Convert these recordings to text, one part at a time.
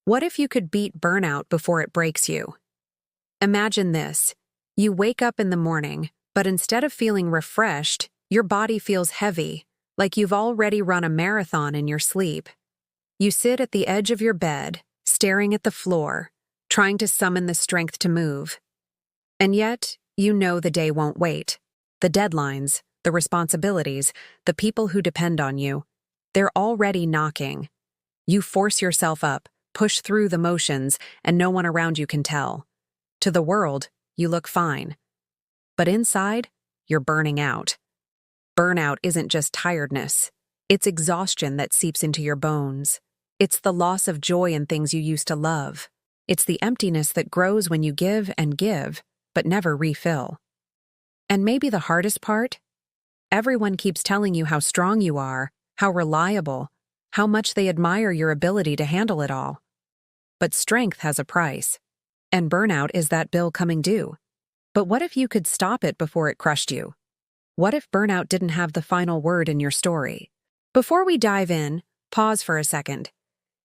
What if you could beat burnout before it breaks you? Imagine this. You wake up in the morning, but instead of feeling refreshed, your body feels heavy, like you've already run a marathon in your sleep. You sit at the edge of your bed, staring at the floor, trying to summon the strength to move. And yet, you know the day won't wait. The deadlines, the responsibilities, the people who depend on you, they're already knocking. You force yourself up, push through the motions, and no one around you can tell. To the world, you look fine. But inside, you're burning out. Burnout isn't just tiredness. It's exhaustion that seeps into your bones. It's the loss of joy in things you used to love. It's the emptiness that grows when you give, but never refill. And maybe the hardest part? Everyone keeps telling you how strong you are, how reliable, how much they admire your ability to handle it all. But strength has a price, and burnout is that bill coming due. But what if you could stop it before it crushed you? What if burnout didn't have the final word in your story? Before we dive in, pause for a second.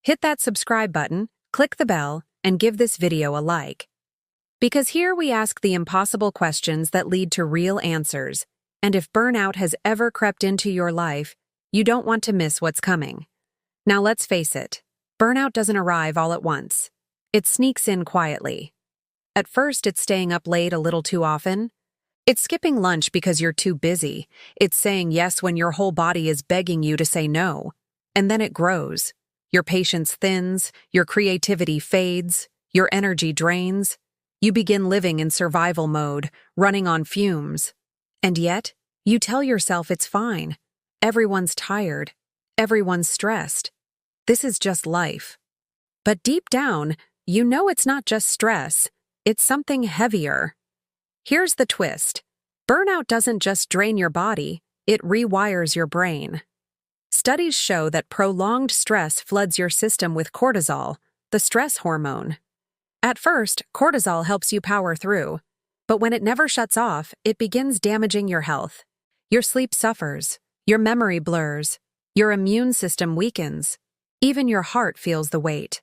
Hit that subscribe button, click the bell, and give this video a like. Because here we ask the impossible questions that lead to real answers, and if burnout has ever crept into your life, you don't want to miss what's coming. Now let's face it, burnout doesn't arrive all at once. It sneaks in quietly. At first, it's staying up late a little too often. It's skipping lunch because you're too busy. It's saying yes when your whole body is begging you to say no. And then it grows. Your patience thins, your creativity fades, your energy drains. You begin living in survival mode, running on fumes. And yet, you tell yourself it's fine. Everyone's tired. Everyone's stressed. This is just life. But deep down, you know it's not just stress. It's something heavier. Here's the twist. Burnout doesn't just drain your body, it rewires your brain. Studies show that prolonged stress floods your system with cortisol, the stress hormone. At first, cortisol helps you power through, but when it never shuts off, it begins damaging your health. Your sleep suffers, your memory blurs, your immune system weakens, even your heart feels the weight.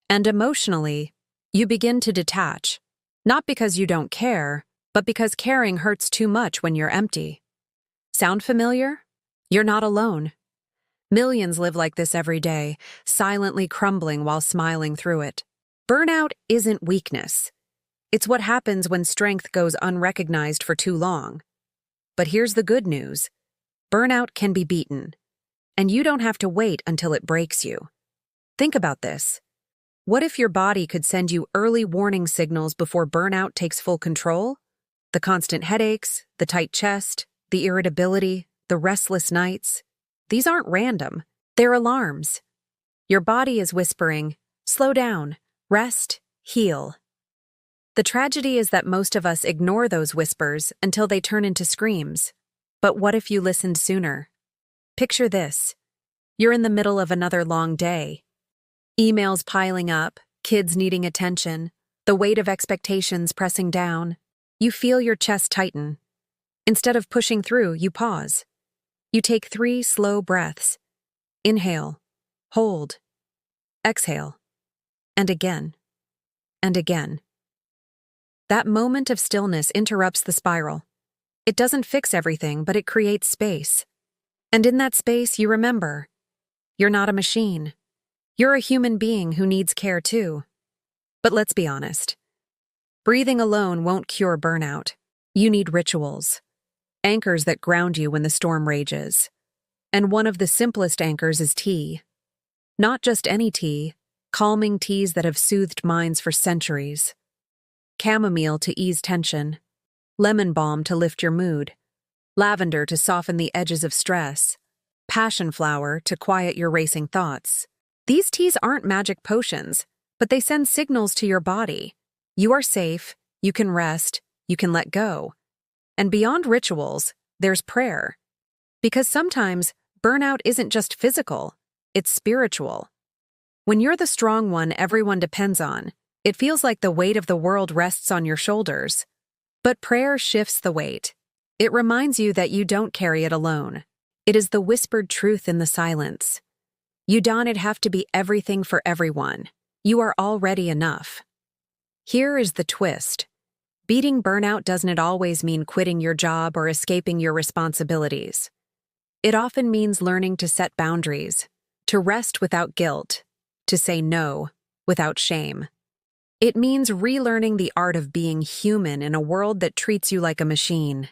And emotionally, you begin to detach, not because you don't care, but because caring hurts too much when you're empty. Sound familiar? You're not alone. Millions live like this every day, silently crumbling while smiling through it. Burnout isn't weakness. It's what happens when strength goes unrecognized for too long. But here's the good news. Burnout can be beaten, and you don't have to wait until it breaks you. Think about this. What if your body could send you early warning signals before burnout takes full control? The constant headaches, the tight chest, the irritability, the restless nights. These aren't random. They're alarms. Your body is whispering, slow down, rest, heal. The tragedy is that most of us ignore those whispers until they turn into screams. But what if you listened sooner? Picture this. You're in the middle of another long day. Emails piling up, kids needing attention, the weight of expectations pressing down. You feel your chest tighten. Instead of pushing through, you pause. You take 3 slow breaths. Inhale, hold, exhale, and again, and again. That moment of stillness interrupts the spiral. It doesn't fix everything, but it creates space. And in that space, you remember, you're not a machine. You're a human being who needs care too. But let's be honest. Breathing alone won't cure burnout. You need rituals. Anchors that ground you when the storm rages. And one of the simplest anchors is tea. Not just any tea, calming teas that have soothed minds for centuries. Chamomile to ease tension. Lemon balm to lift your mood. Lavender to soften the edges of stress. Passionflower to quiet your racing thoughts. These teas aren't magic potions, but they send signals to your body. You are safe, you can rest, you can let go. And beyond rituals, there's prayer. Because sometimes, burnout isn't just physical, it's spiritual. When you're the strong one everyone depends on, it feels like the weight of the world rests on your shoulders. But prayer shifts the weight. It reminds you that you don't carry it alone. It is the whispered truth in the silence. You don't have to be everything for everyone. You are already enough. Here is the twist. Beating burnout doesn't always mean quitting your job or escaping your responsibilities. It often means learning to set boundaries, to rest without guilt, to say no without shame. It means relearning the art of being human in a world that treats you like a machine.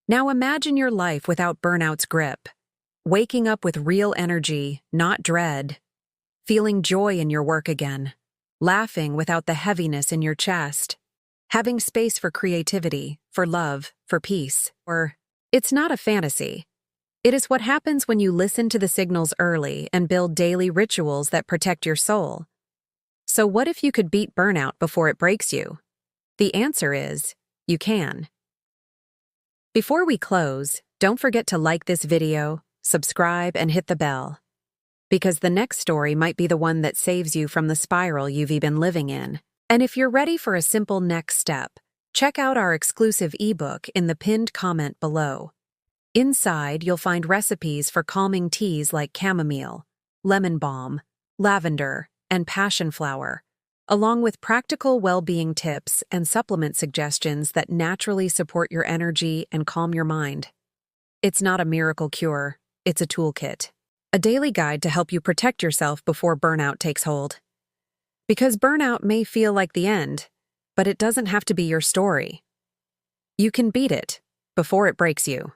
Now imagine your life without burnout's grip, waking up with real energy, not dread, feeling joy in your work again, laughing without the heaviness in your chest, having space for creativity, for love, for peace. Or, it's not a fantasy. It is what happens when you listen to the signals early and build daily rituals that protect your soul. So what if you could beat burnout before it breaks you? The answer is, you can. Before we close, don't forget to like this video, subscribe, and hit the bell. Because the next story might be the one that saves you from the spiral you've been living in. And if you're ready for a simple next step, check out our exclusive ebook in the pinned comment below. Inside, you'll find recipes for calming teas like chamomile, lemon balm, lavender, and passionflower, along with practical well-being tips and supplement suggestions that naturally support your energy and calm your mind. It's not a miracle cure, it's a toolkit, a daily guide to help you protect yourself before burnout takes hold. Because burnout may feel like the end, but it doesn't have to be your story. You can beat it before it breaks you.